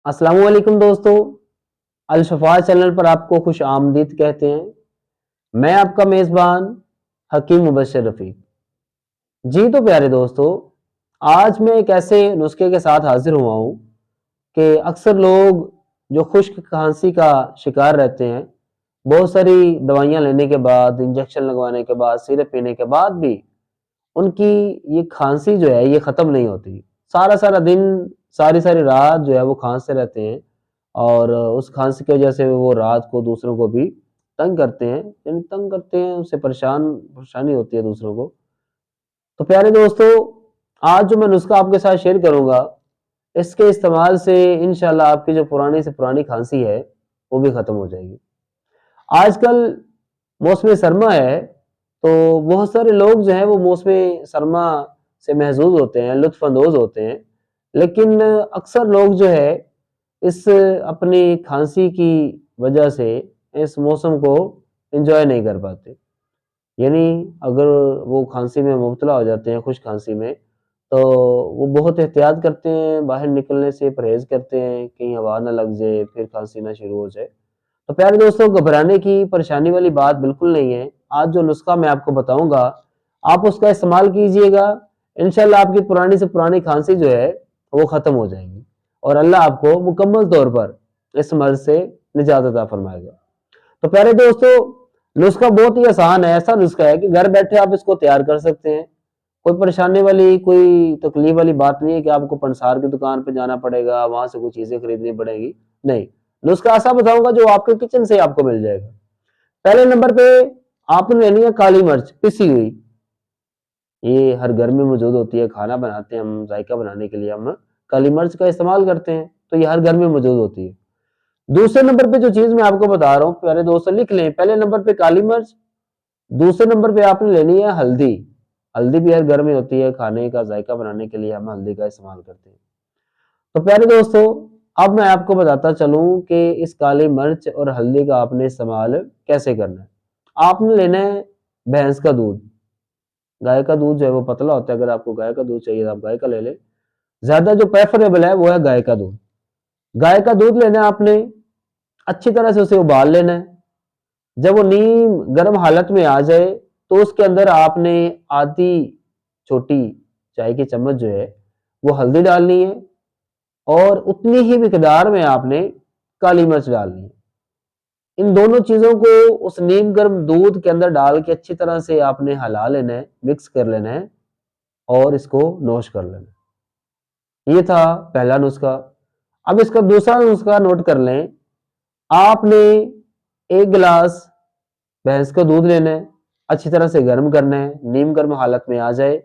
अस्सलाम वालेकुम दोस्तों। अल शफा चैनल पर आपको खुश आमदीद कहते हैं। मैं आपका मेज़बान हकीम मुबशर रफ़ीक। जी तो प्यारे दोस्तों, आज मैं एक ऐसे नुस्खे के साथ हाजिर हुआ हूँ कि अक्सर लोग जो खुश्क खांसी का शिकार रहते हैं, बहुत सारी दवाइयाँ लेने के बाद, इंजेक्शन लगवाने के बाद, सिरप पीने के बाद भी उनकी ये खांसी जो है ये ख़त्म नहीं होती। सारा-सारा दिन, सारी-सारी रात जो है वो खाँसते रहते हैं और उस खाँसी की वजह से वो रात को दूसरों को भी तंग करते हैं, यानी तंग करते हैं, उससे परेशानी होती है दूसरों को। तो प्यारे दोस्तों, आज जो मैं नुस्खा आपके साथ शेयर करूँगा, इसके इस्तेमाल से इंशाल्लाह आपकी जो पुरानी से पुरानी खाँसी है, वो भी ख़त्म हो जाएगी। आजकल मौसम सरमा है, तो बहुत सारे लोग जो हैं वो मौसम सरमा से महज़ूज़ होते हैं, लुत्फ़ अंदोज़ होते हैं। लेकिन अक्सर लोग जो है इस अपनी खाँसी की वजह से इस मौसम को एन्जॉय नहीं कर पाते। यानी अगर वो खाँसी में मुब्तला हो जाते हैं, खुश्क खाँसी में, तो वो बहुत एहतियात करते हैं, बाहर निकलने से परहेज़ करते हैं, कहीं हवा ना लग जाए, फिर खाँसी ना शुरू हो जाए। तो प्यारे दोस्तों, घबराने की, परेशानी वाली बात बिल्कुल नहीं है। आज जो नुस्खा मैं आपको बताऊँगा, आप उसका इस्तेमाल कीजिएगा, इंशाल्लाह आपकी पुरानी से पुरानी खाँसी जो है, वो ख़त्म हो जाएगी और अल्लाह आपको मुकम्मल तौर पर इस मर्ज़ से निजात अता फ़रमाएगा। तो प्यारे दोस्तों, नुस्खा बहुत ही आसान है, ऐसा नुस्खा है कि घर बैठे आप इसको तैयार कर सकते हैं। कोई परेशानी वाली, कोई तकलीफ वाली बात नहीं है कि आपको पंसार की दुकान पे जाना पड़ेगा, वहाँ से कुछ चीज़ें खरीदनी पड़ेगी। नहीं, नुस्खा ऐसा बताऊँगा जो आपके किचन से आपको मिल जाएगा। पहले नंबर पे आपने लेनी है काली मिर्च पिसी हुई। ये हर घर में मौजूद होती है, खाना बनाते हैं हम, जायका बनाने के लिए हम काली मिर्च का इस्तेमाल करते हैं, तो ये हर घर में मौजूद होती है। दूसरे नंबर पे जो चीज़ मैं आपको बता रहा हूँ, प्यारे दोस्तों लिख लें, पहले नंबर पे काली मिर्च, दूसरे नंबर पे आपने लेनी है हल्दी। हल्दी भी हर घर में होती है, खाने का जायका बनाने के लिए हम हल्दी का इस्तेमाल करते हैं। तो प्यारे दोस्तों, अब मैं आपको बताता चलूँ कि इस काली मिर्च और हल्दी का आपने इस्तेमाल कैसे करना है। आपने लेना है भैंस का दूध। गाय का दूध जो है वो पतला होता है, अगर आपको गाय का दूध चाहिए तो आप गाय का ले लें। ज़्यादा जो प्रेफ़रेबल है वो है गाय का दूध। गाय का दूध लेना है आपने, अच्छी तरह से उसे उबाल लेना है। जब वो नीम गर्म हालत में आ जाए, तो उसके अंदर आपने आधी छोटी चाय की चम्मच जो है, वो हल्दी डालनी है और उतनी ही मिकदार में आपने काली मिर्च डालनी है। इन दोनों चीज़ों को उस नीम गर्म दूध के अंदर डाल के अच्छी तरह से आपने हिला लेना है, मिक्स कर लेना है और इसको नोश कर लेना है। ये था पहला नुस्खा। अब इसका दूसरा नुस्खा नोट कर लें। आपने 1 गिलास भैंस का दूध लेना है, अच्छी तरह से गर्म करना है, नीम गर्म हालत में आ जाए।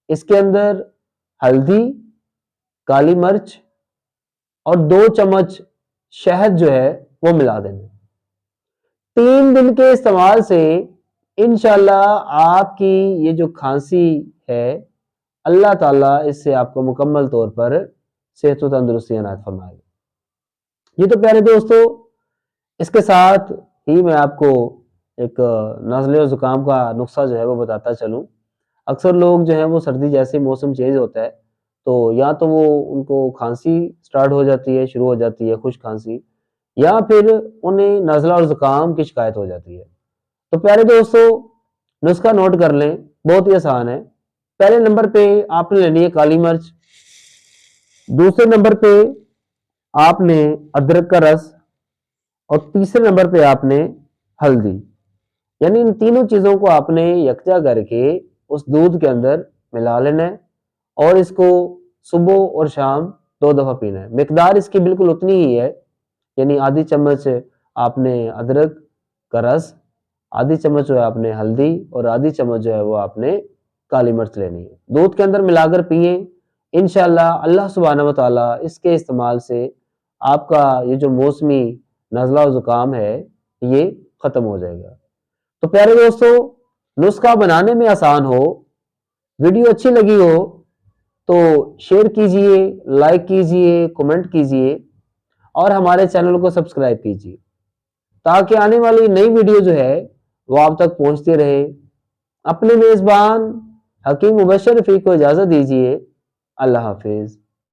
इसके अंदर हल्दी, काली मिर्च और 2 चम्मच शहद जो है वो मिला देना। 3 दिन के इस्तेमाल से इंशाल्लाह आपकी ये जो खांसी है, अल्लाह ताला इससे आपको मुकम्मल तौर पर सेहत व तंदुरुस्ती अनायत फरमाएगा। ये तो प्यारे दोस्तों, इसके साथ ही मैं आपको एक नज़ले और ज़ुकाम का नुस्खा जो है वो बताता चलूँ। अक्सर लोग जो हैं वो सर्दी जैसे मौसम चेंज होता है, तो या तो वो उनको खाँसी स्टार्ट हो जाती है, शुरू हो जाती है, खुश्क खाँसी, या फिर उन्हें नज़ला और ज़ुकाम की शिकायत हो जाती है। तो प्यारे दोस्तों, नुस्खा नोट कर लें, बहुत ही आसान है। पहले नंबर पे आपने लेनी है काली मिर्च, दूसरे नंबर पे आपने अदरक का रस और तीसरे नंबर पे आपने हल्दी। यानी इन तीनों चीज़ों को आपने यकजा करके उस दूध के अंदर मिला लेना है और इसको सुबह और शाम 2 दफ़ा पीना है। मिकदार इसकी बिल्कुल उतनी ही है, यानी आधी चम्मच आपने अदरक का रस, आधी चम्मच जो है आपने हल्दी और आधी चम्मच जो है वो आपने काली मिर्च लेनी है। दूध के अंदर मिलाकर पिएँ, इंशाअल्लाह अल्लाह सुब्हानहू व तआला इसके इस्तेमाल से आपका ये जो मौसमी नज़ला और ज़ुकाम है, ये ख़त्म हो जाएगा। तो प्यारे दोस्तों, नुस्खा बनाने में आसान हो, वीडियो अच्छी लगी हो तो शेयर कीजिए, लाइक कीजिए, कमेंट कीजिए और हमारे चैनल को सब्सक्राइब कीजिए, ताकि आने वाली नई वीडियो जो है वो आप तक पहुंचती रहे। अपने मेज़बान हकीम मुबशर रफ़ीक को इजाज़त दीजिए। अल्लाह हाफ़िज़।